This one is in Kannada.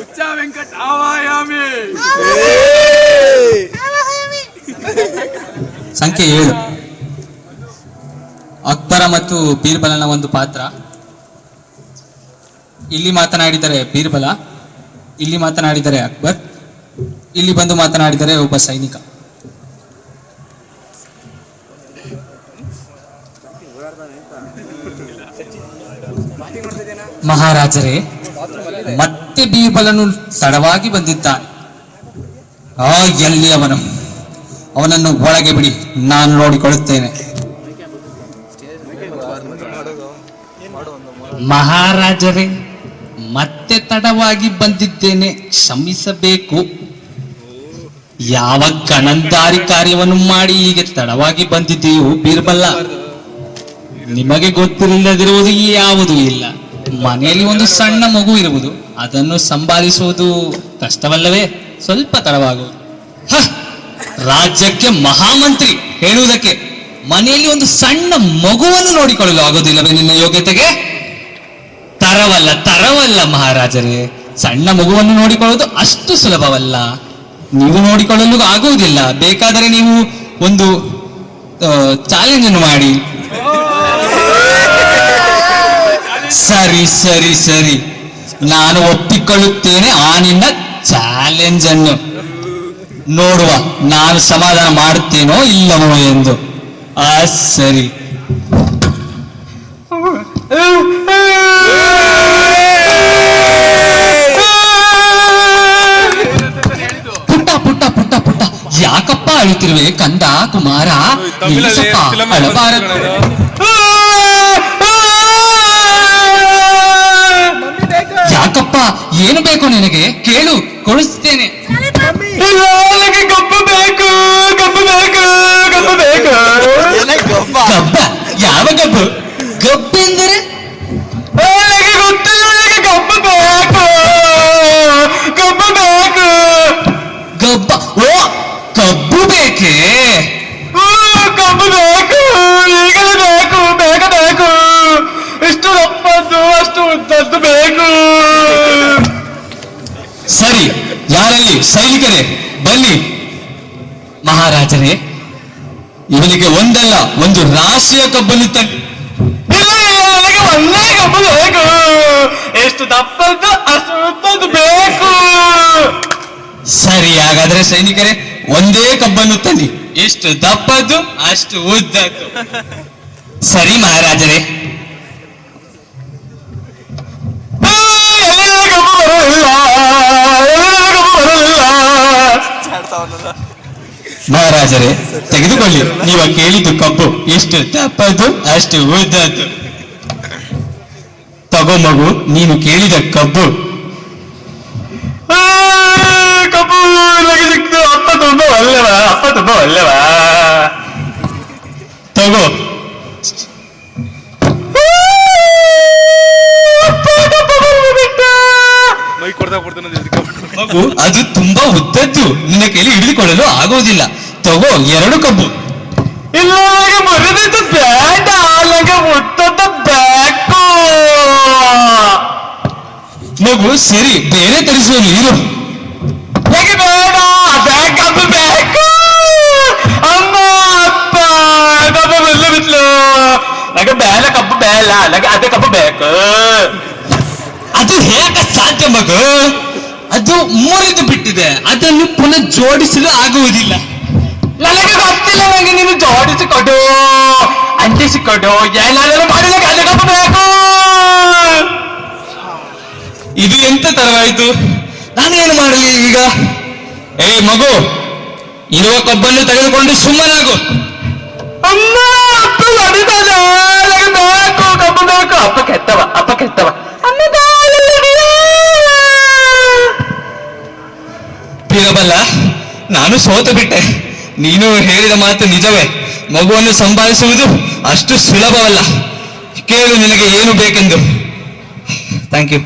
ಉಚ್ಚ ವೆಂಕಟ ಆವಾಯಾಮಿ. ಸಂಖ್ಯೆ 7 ಅಕ್ಬರ ಮತ್ತು ಬೀರ್ಬಲನ ಒಂದು ಪಾತ್ರ. ಇಲ್ಲಿ ಮಾತನಾಡಿದರೆ ಬೀರ್ಬಲ, ಇಲ್ಲಿ ಮಾತನಾಡಿದರೆ ಅಕ್ಬರ್, ಇಲ್ಲಿ ಬಂದು ಮಾತನಾಡಿದರೆ ಒಬ್ಬ ಸೈನಿಕ. ಮಹಾರಾಜರೇ, ಮತ್ತೆ ಬೀರ್ಬಲನು ತಡವಾಗಿ ಬಂದಿದ್ದಾನೆ. ಎಲ್ಲಿ ಅವನನ್ನು ಒಳಗೆ ಬಿಡಿ, ನಾನು ನೋಡಿಕೊಳ್ಳುತ್ತೇನೆ. ಮಹಾರಾಜರೇ, ಮತ್ತೆ ತಡವಾಗಿ ಬಂದಿದ್ದೇನೆ, ಕ್ಷಮಿಸಬೇಕು. ಯಾವ ಗಣಂದಾರಿ ಕಾರ್ಯವನ್ನು ಮಾಡಿ ಹೀಗೆ ತಡವಾಗಿ ಬಂದಿದೆಯೋ ಬೀರ್ಬಲ? ನಿಮಗೆ ಗೊತ್ತಿಲ್ಲದಿರುವುದು ಯಾವುದೂ ಇಲ್ಲ. ಮನೆಯಲ್ಲಿ ಒಂದು ಸಣ್ಣ ಮಗು ಇರುವುದು, ಅದನ್ನು ಸಂಭಾಳಿಸುವುದು ಕಷ್ಟವಲ್ಲವೇ? ಸ್ವಲ್ಪ ತಡವಾಗುವುದು. ರಾಜ್ಯಕ್ಕೆ ಮಹಾಮಂತ್ರಿ ಹೇಳುವುದಕ್ಕೆ ಮನೆಯಲ್ಲಿ ಒಂದು ಸಣ್ಣ ಮಗುವನ್ನು ನೋಡಿಕೊಳ್ಳಲು ಆಗೋದಿಲ್ಲವೇ ನಿನ್ನ ಯೋಗ್ಯತೆಗೆ? ತರವಲ್ಲ ಮಹಾರಾಜರೇ, ಸಣ್ಣ ಮಗುವನ್ನು ನೋಡಿಕೊಳ್ಳುವುದು ಅಷ್ಟು ಸುಲಭವಲ್ಲ. ನೀವು ನೋಡಿಕೊಳ್ಳಲು ಆಗುವುದಿಲ್ಲ. ಬೇಕಾದರೆ ನೀವು ಒಂದು ಚಾಲೆಂಜ್ ಅನ್ನು ಮಾಡಿ. ಸರಿ, ನಾನು ಒಪ್ಪಿಕೊಳ್ಳುತ್ತೇನೆ ಆ ನಿನ್ನ ಚಾಲೆಂಜ್ ಅನ್ನು. ನೋಡುವ ನಾನು ಸಮಾಧಾನ ಮಾಡುತ್ತೇನೋ ಇಲ್ಲವೋ ಎಂದು. ಸರಿ. ಪುಟ್ಟ ಯಾಕಪ್ಪ ಅಳುತ್ತಿರುವೆ ಕಂದ ಕುಮಾರ? ಅಳಬಾರದು. ಯಾಕಪ್ಪ, ಏನು ಬೇಕು ನಿನಗೆ? ಕೇಳು, ಕೊಡಿಸ್ತೇನೆ. ಕಬ್ಬು ಬೇಕು. ಕಬ್ಬ? ಯಾವ ಕಬ್ಬು? ಕಬ್ಬು ಎಂದರೆ ಗಬ್ಬ. ಓ, ಕಬ್ಬು ಬೇಕೇ? ಕಬ್ಬು ಬೇಕು, ಈಗಲೇ ಬೇಕು, ಬೇಗ ಬೇಕು. ಇಷ್ಟು ದಪ್ಪದ್ದು ಅಷ್ಟು ಉದ್ದದ್ದು ಬೇಕು. ಸರಿ, ಯಾರಲ್ಲಿ? ಸೈನಿಕರೇ ಬನ್ನಿ. ಮಹಾರಾಜರೇ, ಇವನಿಗೆ ಒಂದಲ್ಲ ಒಂದು ರಾಶಿಯ ಕಬ್ಬನ್ನು ತಟ್ಟಿ. ಒಂದೇ ಕಬ್ಬು ಬೇಕು, ಎಷ್ಟು ದಪ್ಪದ್ದು ಅಷ್ಟು ಉದ್ದದ್ದು ಬೇಕು. ಸರಿ, ಹಾಗಾದ್ರೆ ಸೈನಿಕರೇ ಒಂದೇ ಕಬ್ಬನ್ನು ತನ್ನಿ, ಎಷ್ಟು ದಪ್ಪದ್ದು ಅಷ್ಟು ಉದ್ದದ್ದು. ಸರಿ ಮಹಾರಾಜರೇ. ಮಹಾರಾಜರೇ, ತೆಗೆದುಕೊಳ್ಳಿ, ನೀವು ಕೇಳಿದ್ದು ಕಬ್ಬು, ಎಷ್ಟು ದಪ್ಪದ್ದು ಅಷ್ಟು ಉದ್ದದ್ದು. ತಗೋ ಮಗು, ನೀನು ಕೇಳಿದ ಕಬ್ಬು. ಕಬ್ಬು ಸಿಕ್ತು. ಅಪ್ಪ ತುಂಬ ಒಳ್ಳೆವಾ? ತಗೋ. ಮಗು, ಅದು ತುಂಬಾ ಉದ್ದದ್ದು, ನಿನ್ನ ಕೈಲಿ ಹಿಡಿದುಕೊಳ್ಳಲು ಆಗೋದಿಲ್ಲ. ತಗೋ, 2 ಕಬ್ಬು. ಇಲ್ಲ, ಮರದಿದ್ದು ಬೇಡ, ಉದ್ದದ ಬೇಕು. ಮಗು, ಸರಿ, ಬೇರೆ ತರಿಸುವಲ್ಲಿ ಇರು. ಬೇಡ, ಕಬ್ಬು ಬೇಕು. ಅಮ್ಮ ಅಪ್ಪ, ಕಬ್ಬು ಬಿಡ್ಲು. ನನಗೆ ಬೇಡ, ಕಬ್ಬು ಬೇಡ, ನನಗೆ ಅದೇ ಕಬ್ಬು ಬೇಕು. ಅದು ಹೇಗೆ ಸಾಧ್ಯ ಮಗು? ಅದು ಮುರಿದು ಬಿಟ್ಟಿದೆ, ಅದನ್ನು ಪುನಃ ಜೋಡಿಸಲು ಆಗುವುದಿಲ್ಲ. ನನಗೆ ಗೊತ್ತಿಲ್ಲ, ನನಗೆ ನೀನು ಜೋಡಿಸಿಕೊಡು, ಅಂಟಿಸಿಕೊಡು, ಏನಾದರೂ ಮಾಡಿ ಅದೇ ಕಬ್ಬು ಬೇಕು. ಇದು ಎಂತ ತರವಾಯಿತು? ನಾನೇನು ಮಾಡಲಿ ಈಗ? ಮಗು, ಇರುವ ಕಬ್ಬನ್ನು ತೆಗೆದುಕೊಂಡು ಸುಮ್ಮನಾಗು. ಅಮ್ಮ ಅಪ್ಪ ಹೊಡಿತಾನೆ, ನನಗೆ ಬೇಕು, ಕಬ್ಬು ಬೇಕು. ಅಪ್ಪ ಕೆತ್ತವ. ಬೀರಬಲ್ಲ, ನಾನು ಸೋತು ಬಿಟ್ಟೆ. ನೀನು ಹೇಳಿದ ಮಾತು ನಿಜವೇ. ಮಗುವನ್ನು ಸಂಭಾಳಿಸುವುದು ಅಷ್ಟು ಸುಲಭವಲ್ಲ. ಕೇಳು, ನಿನಗೆ ಏನು ಬೇಕೆಂದು. Thank you.